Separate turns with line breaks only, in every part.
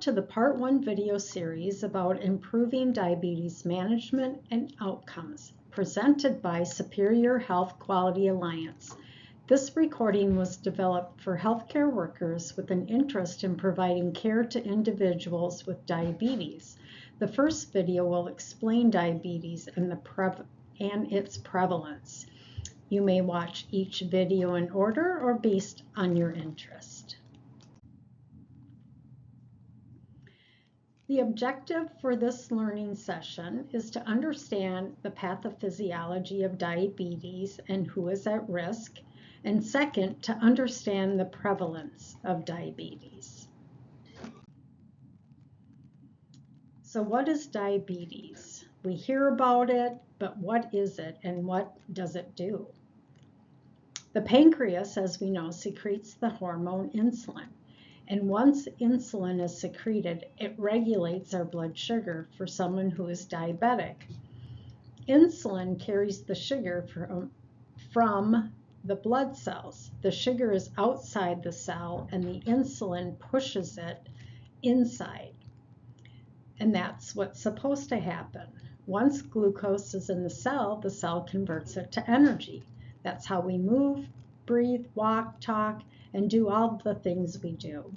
Welcome to the Part 1 video series about improving diabetes management and outcomes, presented by Superior Health Quality Alliance. This recording was developed for healthcare workers with an interest in providing care to individuals with diabetes. The first video will explain diabetes and its prevalence. You may watch each video in order or based on your interest. The objective for this learning session is to understand the pathophysiology of diabetes and who is at risk, and second, to understand the prevalence of diabetes. So what is diabetes? We hear about it, but what is it and what does it do? The pancreas, as we know, secretes the hormone insulin. And once insulin is secreted, it regulates our blood sugar for someone who is diabetic. Insulin carries the sugar from the blood cells. The sugar is outside the cell and the insulin pushes it inside. And that's what's supposed to happen. Once glucose is in the cell converts it to energy. That's how we move, breathe, walk, talk, and do all the things we do.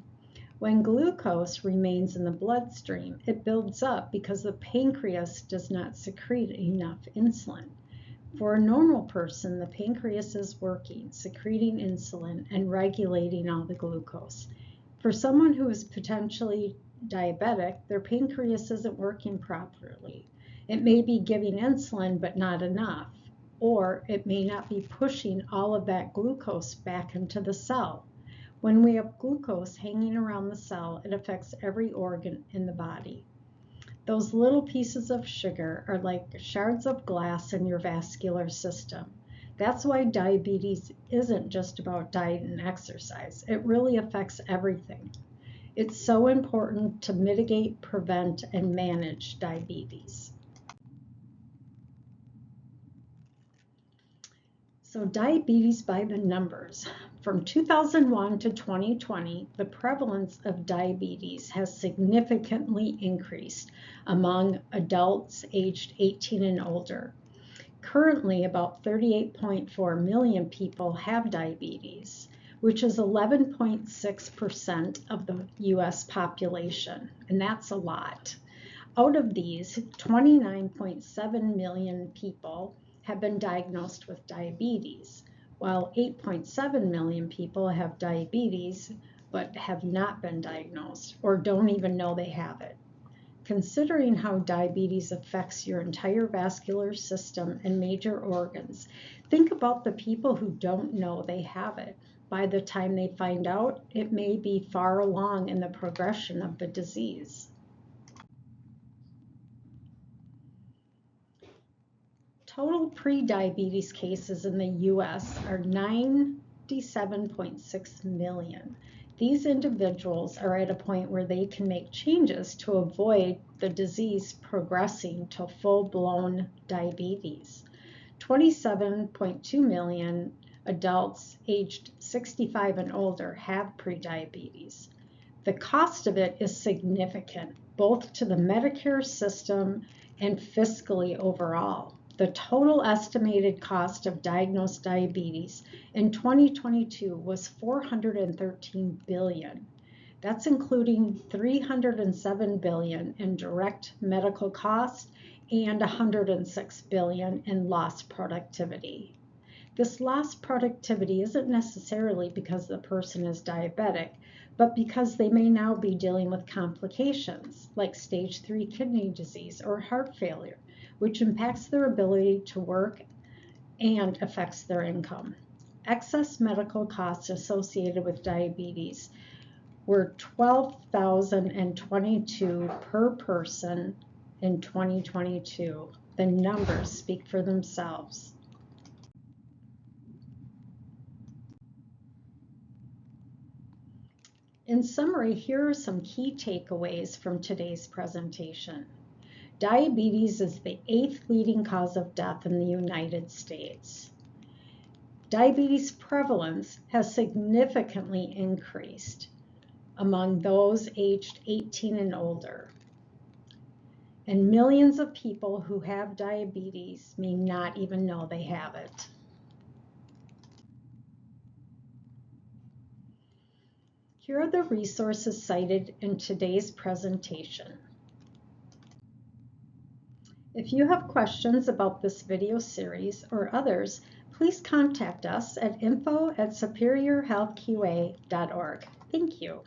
When glucose remains in the bloodstream, it builds up because the pancreas does not secrete enough insulin. For a normal person, the pancreas is working, secreting insulin and regulating all the glucose. For someone who is potentially diabetic, their pancreas isn't working properly. It may be giving insulin, but not enough. Or it may not be pushing all of that glucose back into the cell. When we have glucose hanging around the cell, it affects every organ in the body. Those little pieces of sugar are like shards of glass in your vascular system. That's why diabetes isn't just about diet and exercise. It really affects everything. It's so important to mitigate, prevent, and manage diabetes. So diabetes by the numbers. From 2001 to 2020, the prevalence of diabetes has significantly increased among adults aged 18 and older. Currently, about 38.4 million people have diabetes, which is 11.6% of the US population, and that's a lot. Out of these, 29.7 million people have been diagnosed with diabetes, while 8.7 million people have diabetes but have not been diagnosed or don't even know they have it. Considering how diabetes affects your entire vascular system and major organs, think about the people who don't know they have it. By the time they find out, it may be far along in the progression of the disease. Total pre-diabetes cases in the U.S. are 97.6 million. These individuals are at a point where they can make changes to avoid the disease progressing to full-blown diabetes. 27.2 million adults aged 65 and older have pre-diabetes. The cost of it is significant, both to the Medicare system and fiscally overall. The total estimated cost of diagnosed diabetes in 2022 was $413 billion. That's including $307 billion in direct medical costs and $106 billion in lost productivity. This lost productivity isn't necessarily because the person is diabetic, but because they may now be dealing with complications like stage 3 kidney disease or heart failure, which impacts their ability to work and affects their income. Excess medical costs associated with diabetes were $12,022 per person in 2022. The numbers speak for themselves. In summary, here are some key takeaways from today's presentation. Diabetes is the 8th leading cause of death in the United States. Diabetes prevalence has significantly increased. among those aged 18 and older. And millions of people who have diabetes may not even know they have it. Here are the resources cited in today's presentation. If you have questions about this video series or others, please contact us at info@superiorhealthqa.org. Thank you.